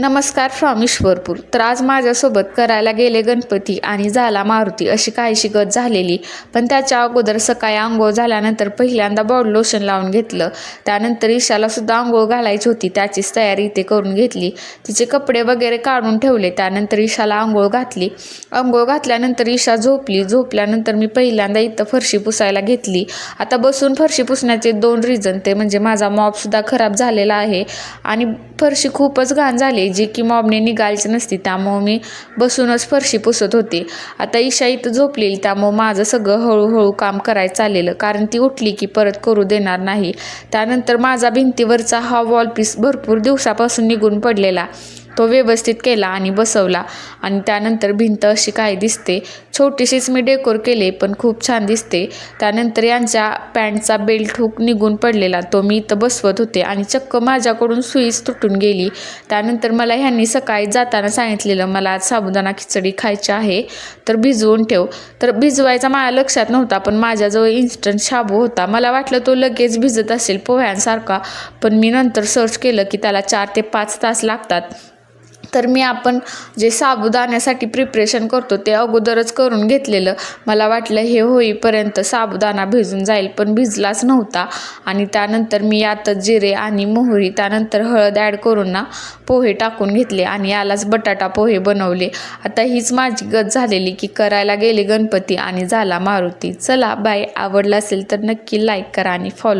नमस्कार फ्रॉम ईश्वरपूर. तर आज माझ्यासोबत करायला गेले गणपती आणि झाला मारुती अशी काहीशी गत झालेली. पण त्याच्या अगोदर सकाळी आंघोळ झाल्यानंतर पहिल्यांदा बॉडी लोशन लावून घेतलं. त्यानंतर ईशालासुद्धा आंघोळ घालायची होती, त्याचीच तयारी इथे करून घेतली. तिचे कपडे वगैरे काढून ठेवले. त्यानंतर ईशाला आंघोळ घातली. आंघोळ घातल्यानंतर ईशा झोपली. झोपल्यानंतर मी पहिल्यांदा इथं फरशी पुसायला घेतली. आता बसून फरशी पुसण्याचे 2 रिझन, ते म्हणजे माझा मॉपसुद्धा खराब झालेला आहे आणि फरशी खूपच घाण झाली जी की मॉबने निघायची नसती, त्यामुळं मी बसूनच फरशी पुसत होते. आता ईशा इथं झोपलेली, त्यामुळं माझं सगळं हळूहळू काम करायचं चाललेलं, कारण ती उठली की परत करू देणार नाही. त्यानंतर माझा भिंतीवरचा हा वॉलपीस भरपूर दिवसापासून निघून पडलेला, तो व्यवस्थित केला आणि बसवला. आणि त्यानंतर भिंत अशी काय दिसते, छोटीशीच मी डेकोर केले पण खूप छान दिसते. त्यानंतर यांच्या पॅन्टचा बेल्ट हुक निघून पडलेला, तो मी इथं बसवत होते आणि चक्क माझ्याकडून सुईच तुटून गेली. त्यानंतर मला ह्यांनी सकाळी जाताना सांगितलेलं मला आज साबुदाणा खिचडी खायची आहे तर भिजवून ठेव. तर भिजवायचा माझ्या लक्षात नव्हता, पण माझ्याजवळ इन्स्टंट शाबू होता. मला वाटलं तो लगेच भिजत असेल पोह्यांसारखा, पण मी नंतर सर्च केलं की त्याला 4 ते 5 तास लागतात. तर मी आपण जे साबुदाण्यासाठी प्रिपरेशन करतो ते अगोदरच करून घेतलेलं. मला वाटलं हे होईपर्यंत साबुदाणा भिजून जाईल, पण भिजलाच नव्हता. आणि त्यानंतर मी यातच जिरे आणि मोहरी, त्यानंतर हळद ॲड करून पोहे टाकून घेतले आणि यालाच बटाटा पोहे बनवले. आता हीच माझी गत झालेली की करायला गेले गणपती आणि झाला मारुती. चला बाय. आवडला असेल तर नक्की लाईक करा आणि फॉलो